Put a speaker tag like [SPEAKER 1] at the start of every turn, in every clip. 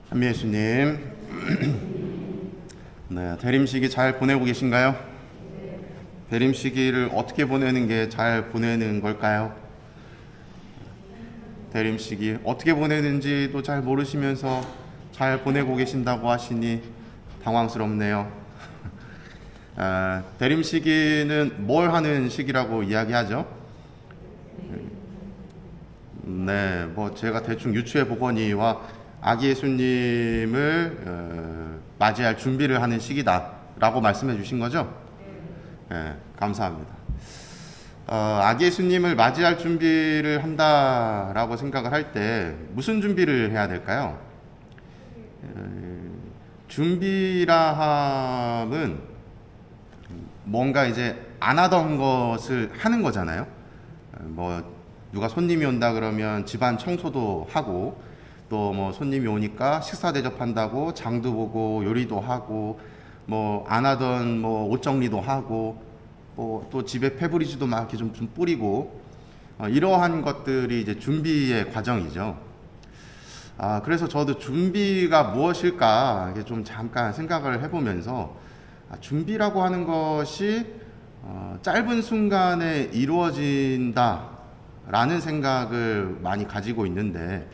[SPEAKER 1] 한미 예수님, 네, 대림 시기 잘 보내고 계신가요? 대림 시기를 어떻게 보내는 게 잘 보내는 걸까요? 대림 시기 어떻게 보내는지도 잘 모르시면서 잘 보내고 계신다고 하시니 당황스럽네요. 대림 시기는 뭘 하는 시기라고 이야기하죠? 네, 뭐 제가 대충 유추해 보거니와 아기 예수님을 맞이할 준비를 하는 시기다라고 말씀해 주신 거죠? 네, 감사합니다. 아기 예수님을 맞이할 준비를 한다라고 생각을 할 때 무슨 준비를 해야 될까요? 준비라 함은 뭔가 이제 안 하던 것을 하는 거잖아요. 뭐 누가 손님이 온다 그러면 집안 청소도 하고, 또 뭐 손님이 오니까 식사 대접한다고 장도 보고 요리도 하고, 뭐 안 하던 뭐 옷 정리도 하고, 뭐 또 집에 페브리즈도 막 이렇게 좀 뿌리고, 이러한 것들이 이제 준비의 과정이죠. 그래서 저도 준비가 무엇일까 이게 좀 잠깐 생각을 해보면서, 준비라고 하는 것이 짧은 순간에 이루어진다라는 생각을 많이 가지고 있는데,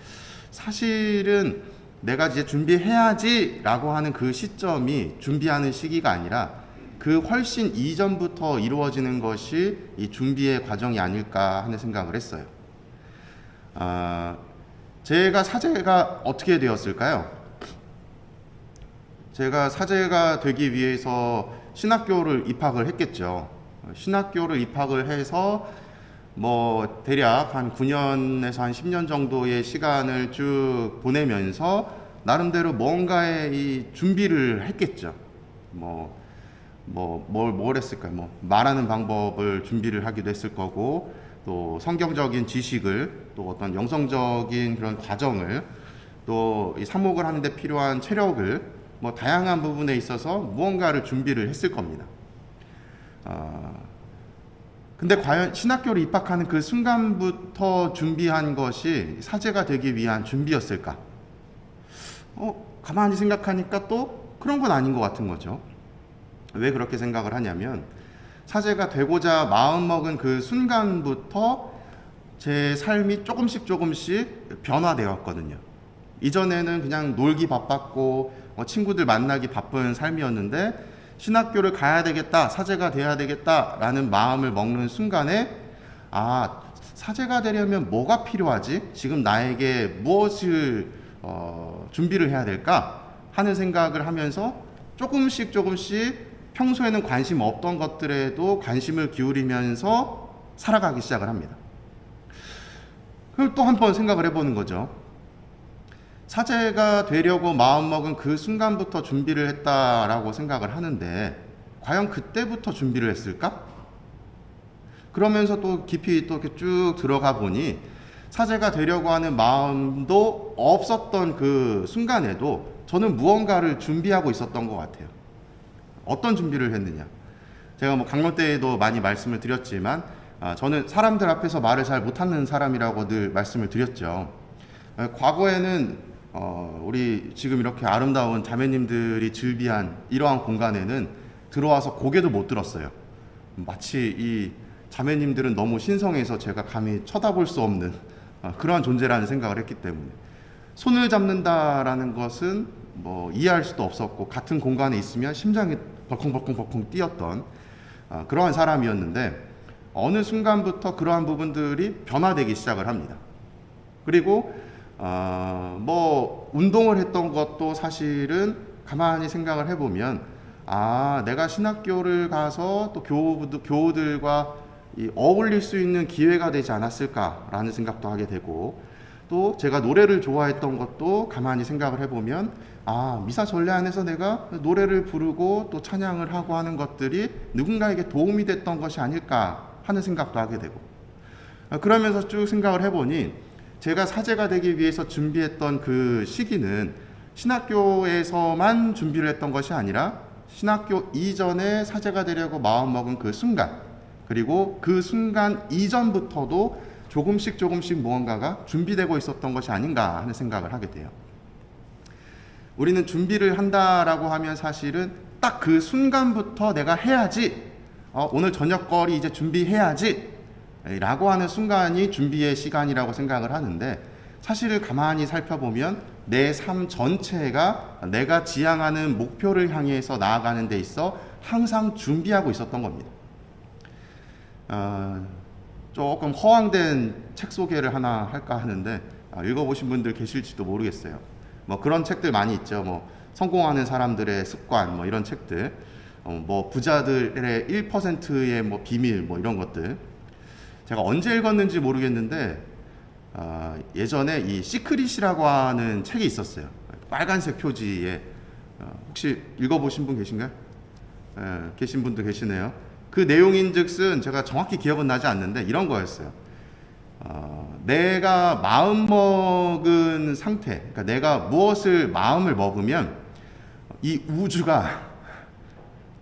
[SPEAKER 1] 사실은 내가 이제 준비해야지라고 하는 그 시점이 준비하는 시기가 아니라 그 훨씬 이전부터 이루어지는 것이 이 준비의 과정이 아닐까 하는 생각을 했어요. 제가 사제가 어떻게 되었을까요? 제가 사제가 되기 위해서 신학교를 입학을 했겠죠. 신학교를 입학을 해서 뭐 대략 한 9년에서 한 10년 정도의 시간을 쭉 보내면서 나름대로 뭔가의 이 준비를 했겠죠. 뭘 했을까요? 뭐 말하는 방법을 준비를 하기도 했을 거고, 또 성경적인 지식을, 또 어떤 영성적인 그런 과정을, 또 이 사목을 하는데 필요한 체력을, 뭐 다양한 부분에 있어서 무언가를 준비를 했을 겁니다. 근데 과연 신학교를 입학하는 그 순간부터 준비한 것이 사제가 되기 위한 준비였을까? 가만히 생각하니까 또 그런 건 아닌 것 같은 거죠. 왜 그렇게 생각을 하냐면, 사제가 되고자 마음먹은 그 순간부터 제 삶이 조금씩 변화되었거든요. 이전에는 그냥 놀기 바빴고 친구들 만나기 바쁜 삶이었는데, 신학교를 가야 되겠다, 사제가 돼야 되겠다라는 마음을 먹는 순간에, 사제가 되려면 뭐가 필요하지? 지금 나에게 무엇을 준비를 해야 될까? 하는 생각을 하면서 조금씩 평소에는 관심 없던 것들에도 관심을 기울이면서 살아가기 시작을 합니다. 그럼 또 한 번 생각을 해보는 거죠. 사제가 되려고 마음먹은 그 순간부터 준비를 했다라고 생각을 하는데, 과연 그때부터 준비를 했을까? 그러면서 또 깊이 또 이렇게 쭉 들어가 보니, 사제가 되려고 하는 마음도 없었던 그 순간에도 저는 무언가를 준비하고 있었던 것 같아요. 어떤 준비를 했느냐? 제가 뭐 강론 때에도 많이 말씀을 드렸지만, 저는 사람들 앞에서 말을 잘 못하는 사람이라고 늘 말씀을 드렸죠. 과거에는 우리 지금 이렇게 아름다운 자매님들이 즐비한 이러한 공간에는 들어와서 고개도 못 들었어요. 마치 이 자매님들은 너무 신성해서 제가 감히 쳐다볼 수 없는 그러한 존재라는 생각을 했기 때문에, 손을 잡는다라는 것은 뭐 이해할 수도 없었고, 같은 공간에 있으면 심장이 벌컹벌컹 뛰었던 그러한 사람이었는데, 어느 순간부터 그러한 부분들이 변화되기 시작을 합니다. 그리고 뭐 운동을 했던 것도 사실은 가만히 생각을 해보면, 내가 신학교를 가서 또 교우들과 어울릴 수 있는 기회가 되지 않았을까라는 생각도 하게 되고, 또 제가 노래를 좋아했던 것도 가만히 생각을 해보면, 미사 전례 안에서 내가 노래를 부르고 또 찬양을 하고 하는 것들이 누군가에게 도움이 됐던 것이 아닐까 하는 생각도 하게 되고, 그러면서 쭉 생각을 해보니, 제가 사제가 되기 위해서 준비했던 그 시기는 신학교에서만 준비를 했던 것이 아니라, 신학교 이전에 사제가 되려고 마음먹은 그 순간, 그리고 그 순간 이전부터도 조금씩 무언가가 준비되고 있었던 것이 아닌가 하는 생각을 하게 돼요. 우리는 준비를 한다라고 하면 사실은 딱 그 순간부터 내가 해야지, 오늘 저녁거리 이제 준비해야지 라고 하는 순간이 준비의 시간이라고 생각을 하는데, 사실을 가만히 살펴보면 내 삶 전체가 내가 지향하는 목표를 향해서 나아가는 데 있어 항상 준비하고 있었던 겁니다. 조금 허황된 책 소개를 하나 할까 하는데, 읽어보신 분들 계실지도 모르겠어요. 뭐 그런 책들 많이 있죠. 뭐 성공하는 사람들의 습관, 뭐 이런 책들, 뭐 부자들의 1%의 뭐 비밀, 뭐 이런 것들. 제가 언제 읽었는지 모르겠는데, 예전에 이 시크릿이라고 하는 책이 있었어요. 빨간색 표지에. 혹시 읽어보신 분 계신가요? 계신 분도 계시네요. 그 내용인즉슨 제가 정확히 기억은 나지 않는데 이런 거였어요. 내가 마음 먹은 상태, 그러니까 내가 무엇을 마음을 먹으면 이 우주가,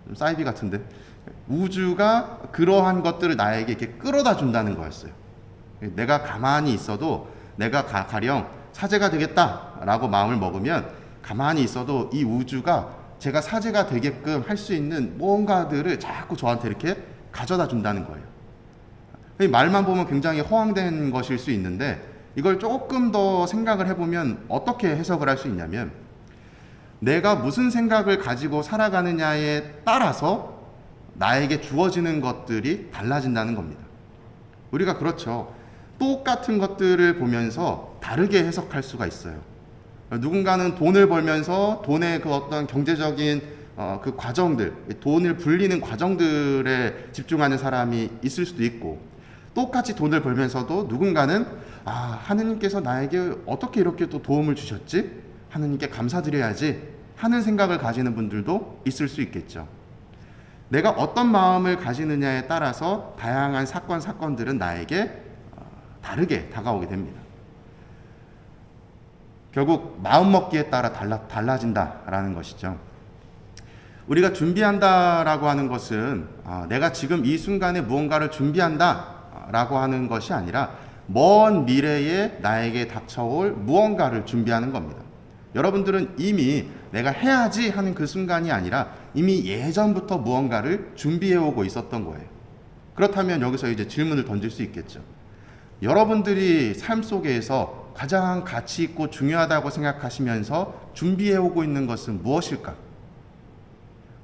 [SPEAKER 1] 좀 사이비 같은데, 우주가 그러한 것들을 나에게 이렇게 끌어다 준다는 거였어요. 내가 가만히 있어도, 내가 가령 사제가 되겠다라고 마음을 먹으면 가만히 있어도 이 우주가 제가 사제가 되게끔 할 수 있는 뭔가들을 자꾸 저한테 이렇게 가져다 준다는 거예요. 말만 보면 굉장히 허황된 것일 수 있는데, 이걸 조금 더 생각을 해보면 어떻게 해석을 할 수 있냐면, 내가 무슨 생각을 가지고 살아가느냐에 따라서 나에게 주어지는 것들이 달라진다는 겁니다. 우리가 그렇죠. 똑같은 것들을 보면서 다르게 해석할 수가 있어요. 누군가는 돈을 벌면서 돈의 그 어떤 경제적인 그 과정들, 돈을 불리는 과정들에 집중하는 사람이 있을 수도 있고, 똑같이 돈을 벌면서도 누군가는 하느님께서 나에게 어떻게 이렇게 또 도움을 주셨지? 하느님께 감사드려야지 하는 생각을 가지는 분들도 있을 수 있겠죠. 내가 어떤 마음을 가지느냐에 따라서 다양한 사건들은 나에게 다르게 다가오게 됩니다. 결국 마음먹기에 따라 달라진다라는 것이죠. 우리가 준비한다라고 하는 것은 내가 지금 이 순간에 무언가를 준비한다라고 하는 것이 아니라 먼 미래에 나에게 닥쳐올 무언가를 준비하는 겁니다. 여러분들은 이미 내가 해야지 하는 그 순간이 아니라 이미 예전부터 무언가를 준비해오고 있었던 거예요. 그렇다면 여기서 이제 질문을 던질 수 있겠죠. 여러분들이 삶 속에서 가장 가치 있고 중요하다고 생각하시면서 준비해오고 있는 것은 무엇일까?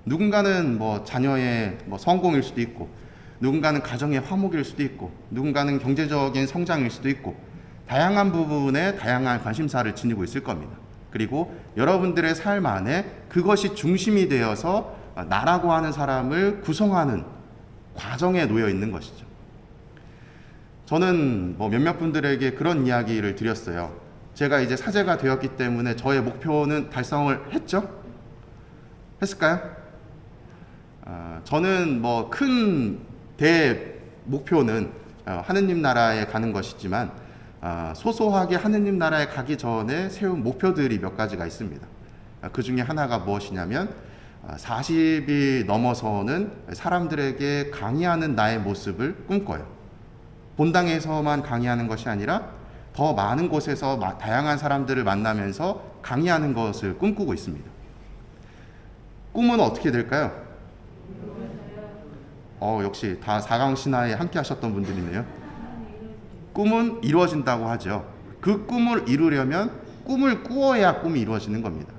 [SPEAKER 1] 누군가는 뭐 자녀의 뭐 성공일 수도 있고, 누군가는 가정의 화목일 수도 있고, 누군가는 경제적인 성장일 수도 있고, 다양한 부분에 다양한 관심사를 지니고 있을 겁니다. 그리고 여러분들의 삶 안에 그것이 중심이 되어서 나라고 하는 사람을 구성하는 과정에 놓여 있는 것이죠. 저는 뭐 몇몇 분들에게 그런 이야기를 드렸어요. 제가 이제 사제가 되었기 때문에 저의 목표는 달성을 했죠? 했을까요? 저는 뭐 큰 목표는 하느님 나라에 가는 것이지만, 소소하게 하느님 나라에 가기 전에 세운 목표들이 몇 가지가 있습니다. 그 중에 하나가 무엇이냐면 40이 넘어서는 사람들에게 강의하는 나의 모습을 꿈꿔요. 본당에서만 강의하는 것이 아니라 더 많은 곳에서 다양한 사람들을 만나면서 강의하는 것을 꿈꾸고 있습니다. 꿈은 어떻게 될까요? 역시 다 4강 신화에 함께 하셨던 분들이네요. 꿈은 이루어진다고 하죠. 그 꿈을 이루려면 꿈을 꾸어야 꿈이 이루어지는 겁니다.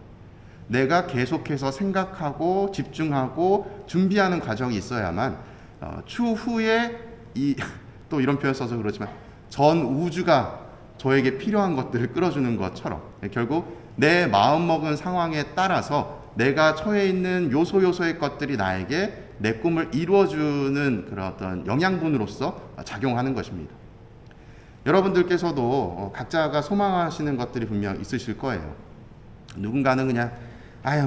[SPEAKER 1] 내가 계속해서 생각하고 집중하고 준비하는 과정이 있어야만 추후에 또 이런 표현 써서 그렇지만 전 우주가 저에게 필요한 것들을 끌어주는 것처럼 결국 내 마음먹은 상황에 따라서 내가 처해 있는 요소의 것들이 나에게 내 꿈을 이루어주는 그런 어떤 영양분으로서 작용하는 것입니다. 여러분들께서도 각자가 소망하시는 것들이 분명 있으실 거예요. 누군가는 그냥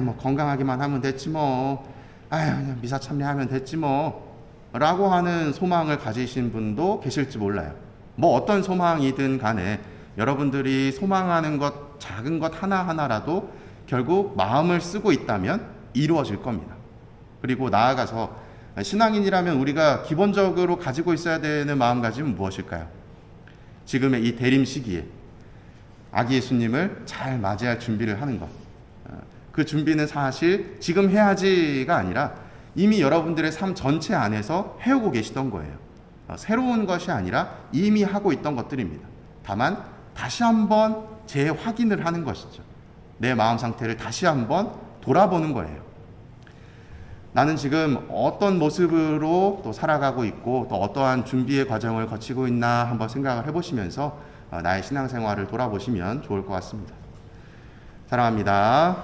[SPEAKER 1] 뭐 건강하기만 하면 됐지 뭐, 그냥 미사 참여하면 됐지 뭐 라고 하는 소망을 가지신 분도 계실지 몰라요. 뭐 어떤 소망이든 간에 여러분들이 소망하는 것, 작은 것 하나하나라도 결국 마음을 쓰고 있다면 이루어질 겁니다. 그리고 나아가서 신앙인이라면 우리가 기본적으로 가지고 있어야 되는 마음가짐은 무엇일까요? 지금의 이 대림 시기에 아기 예수님을 잘 맞이할 준비를 하는 것. 그 준비는 사실 지금 해야지가 아니라 이미 여러분들의 삶 전체 안에서 해오고 계시던 거예요. 새로운 것이 아니라 이미 하고 있던 것들입니다. 다만 다시 한번 재확인을 하는 것이죠. 내 마음 상태를 다시 한번 돌아보는 거예요. 나는 지금 어떤 모습으로 또 살아가고 있고 또 어떠한 준비의 과정을 거치고 있나 한번 생각을 해보시면서 나의 신앙생활을 돌아보시면 좋을 것 같습니다. 사랑합니다.